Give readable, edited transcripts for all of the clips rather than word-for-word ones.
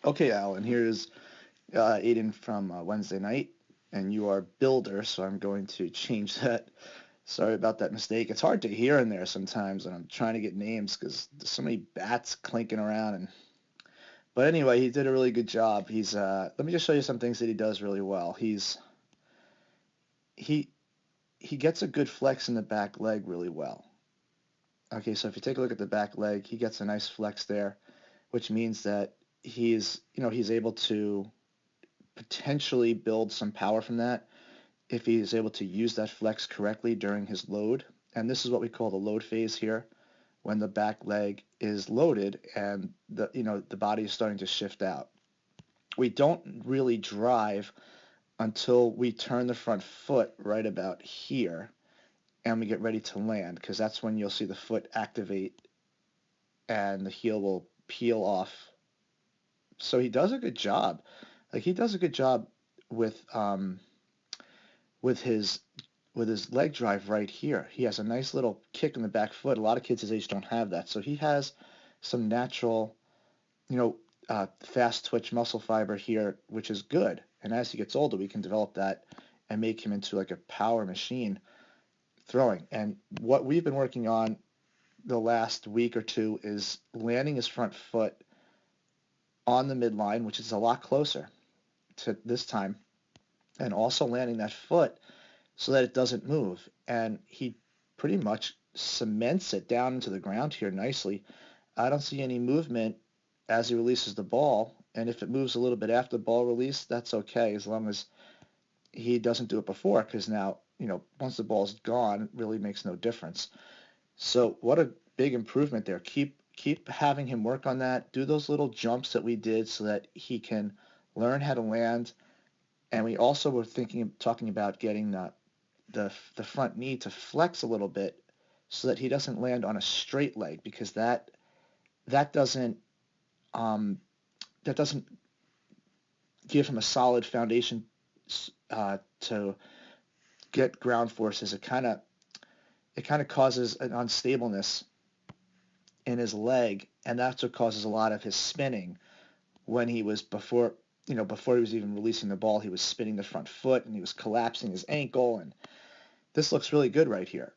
Okay, Alan, here's Aiden from Wednesday night, and you are Builder, so I'm going to change that. Sorry about that mistake. It's hard to hear in there sometimes, and I'm trying to get names because there's so many bats clinking around. But anyway, he did a really good job. Let me just show you some things that he does really well. He he gets a good flex in the back leg really well. Okay, so if you take a look at the back leg, he gets a nice flex there, which means that he's able to potentially build some power from that if he is able to use that flex correctly during his load. And this is what we call the load phase here, when the back leg is loaded and the body is starting to shift out. We don't really drive until we turn the front foot right about here and we get ready to land, because that's when you'll see the foot activate and the heel will peel off. So he does a good job. Like, he does a good job with with his with his leg drive right here. He has a nice little kick in the back foot. A lot of kids his age don't have that. So he has some natural, fast twitch muscle fiber here, which is good. And as he gets older, we can develop that and make him into like a power machine throwing. And what we've been working on the last week or two is landing his front foot on the midline, which is a lot closer to this time, and also landing that foot so that it doesn't move. And he pretty much cements it down into the ground here nicely. I don't see any movement as he releases the ball. And if it moves a little bit after the ball release, that's okay, as long as he doesn't do it before, because now, once the ball's gone, it really makes no difference. So what a big improvement there. Keep having him work on that. Do those little jumps that we did so that he can learn how to land. And we also were talking about getting the front knee to flex a little bit so that he doesn't land on a straight leg, because that doesn't um, that doesn't give him a solid foundation to get ground forces. It kind of causes an unstableness in his leg, and that's what causes a lot of his spinning. When he was before he was even releasing the ball, he was spinning the front foot and he was collapsing his ankle, and this looks really good right here.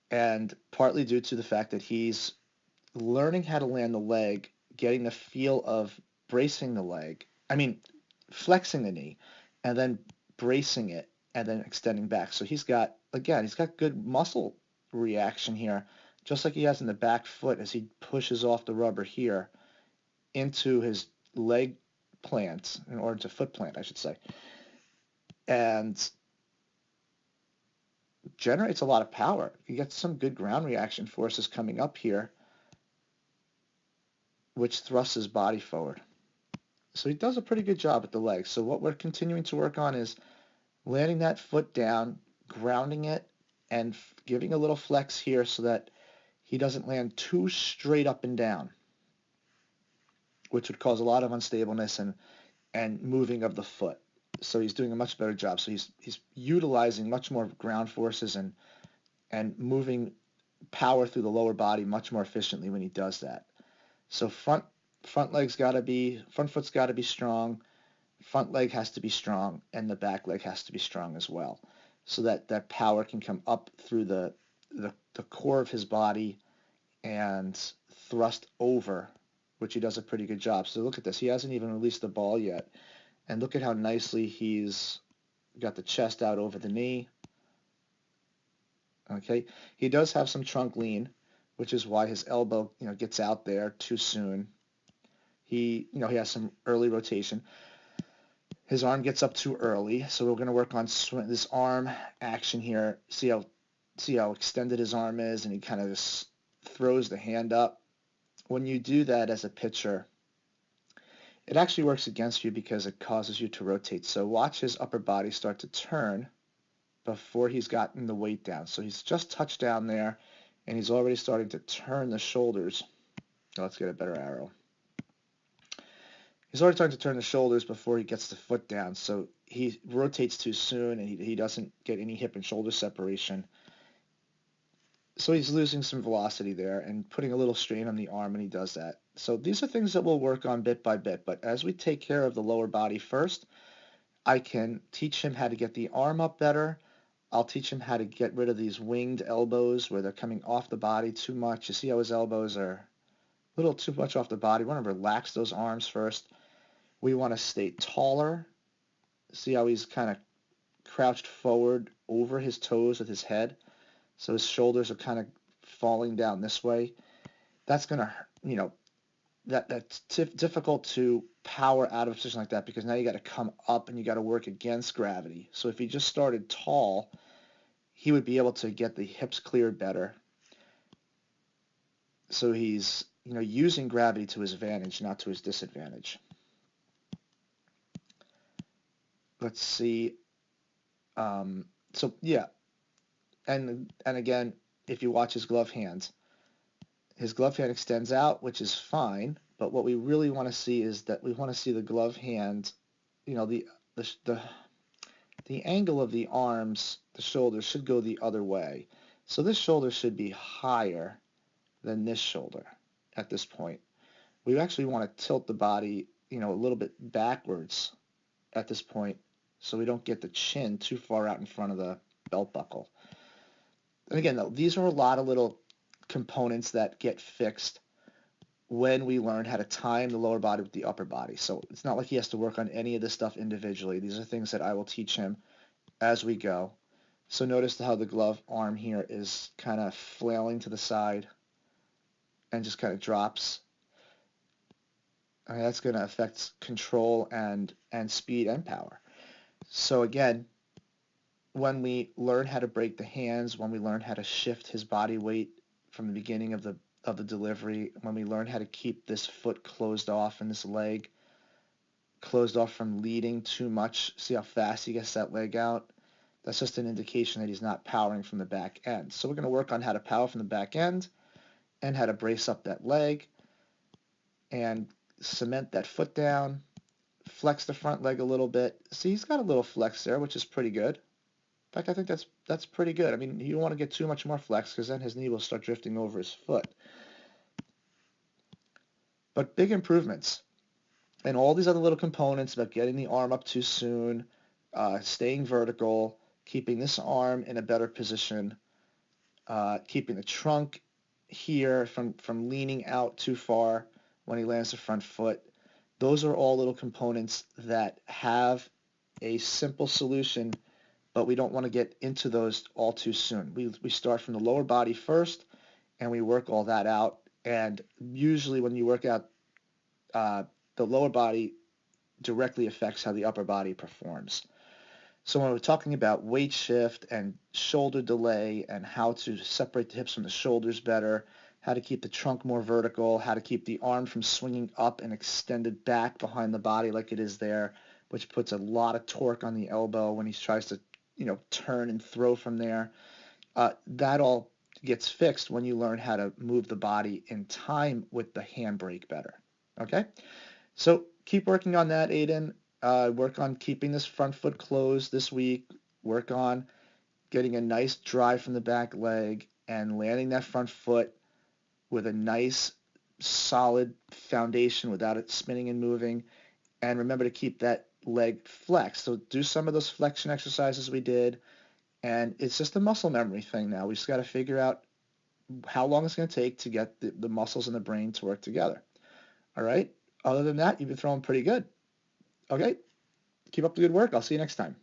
And partly due to the fact that he's learning how to land the leg, getting the feel of bracing the leg, flexing the knee, and then bracing it, and then extending back. So he's got good muscle reaction here, just like he has in the back foot as he pushes off the rubber here into his leg plant, or into foot plant, I should say, and generates a lot of power. You get some good ground reaction forces coming up here, which thrusts his body forward. So he does a pretty good job with the legs. So what we're continuing to work on is landing that foot down, grounding it, and giving a little flex here so that he doesn't land too straight up and down, which would cause a lot of unstableness and moving of the foot. So he's doing a much better job. So he's utilizing much more ground forces and moving power through the lower body much more efficiently when he does that. So front foot's got to be strong, front leg has to be strong, and the back leg has to be strong as well, so that power can come up through the core of his body and thrust over, which he does a pretty good job. So look at this. He hasn't even released the ball yet. And look at how nicely he's got the chest out over the knee. Okay. He does have some trunk lean, which is why his elbow, gets out there too soon. He has some early rotation. His arm gets up too early, so we're going to work on this arm action here. See how extended his arm is, and he kind of just throws the hand up. When you do that as a pitcher, it actually works against you because it causes you to rotate. So watch his upper body start to turn before he's gotten the weight down. So he's just touched down there, and he's already starting to turn the shoulders. Let's get a better arrow. He's already starting to turn the shoulders before he gets the foot down. So he rotates too soon, and he doesn't get any hip and shoulder separation. So he's losing some velocity there and putting a little strain on the arm when he does that. So these are things that we'll work on bit by bit, but as we take care of the lower body first, I can teach him how to get the arm up better. I'll teach him how to get rid of these winged elbows where they're coming off the body too much. You see how his elbows are a little too much off the body. We want to relax those arms first. We want to stay taller. See how he's kind of crouched forward over his toes with his head. So his shoulders are kind of falling down this way. That's going to, that's difficult to power out of a position like that because now you got to come up and you got to work against gravity. So if he just started tall, he would be able to get the hips cleared better. So he's, using gravity to his advantage, not to his disadvantage. Let's see. So yeah, and again, if you watch his glove hand extends out, which is fine. But what we really want to see is that we want to see the glove hand, the angle of the arms, the shoulders should go the other way. So this shoulder should be higher than this shoulder at this point. We actually want to tilt the body, a little bit backwards at this point so we don't get the chin too far out in front of the belt buckle. And again, though, these are a lot of little components that get fixed when we learn how to time the lower body with the upper body. So it's not like he has to work on any of this stuff individually. These are things that I will teach him as we go. So notice how the glove arm here is kind of flailing to the side and just kind of drops. That's going to affect control and speed and power. So again, when we learn how to break the hands, when we learn how to shift his body weight from the beginning of the delivery, when we learn how to keep this foot closed off and this leg closed off from leading too much, see how fast he gets that leg out? That's just an indication that he's not powering from the back end. So we're going to work on how to power from the back end and how to brace up that leg and cement that foot down, flex the front leg a little bit. See, he's got a little flex there, which is pretty good. In fact, I think that's pretty good. I mean, you don't want to get too much more flex because then his knee will start drifting over his foot. But big improvements. And all these other little components about getting the arm up too soon, staying vertical, keeping this arm in a better position, keeping the trunk here from leaning out too far when he lands the front foot. Those are all little components that have a simple solution, but we don't want to get into those all too soon. We start from the lower body first, and we work all that out. And usually when you work out the lower body directly affects how the upper body performs. So when we're talking about weight shift and shoulder delay and how to separate the hips from the shoulders better, how to keep the trunk more vertical, how to keep the arm from swinging up and extended back behind the body like it is there, which puts a lot of torque on the elbow when he tries to, turn and throw from there. That all gets fixed when you learn how to move the body in time with the handbrake better. Okay? So keep working on that, Aiden. Work on keeping this front foot closed this week. Work on getting a nice drive from the back leg and landing that front foot with a nice solid foundation without it spinning and moving. And remember to keep that leg flexed. So do some of those flexion exercises we did. And it's just a muscle memory thing now. We just got to figure out how long it's going to take to get the muscles in the brain to work together. All right? Other than that, you've been throwing pretty good. Okay? Keep up the good work. I'll see you next time.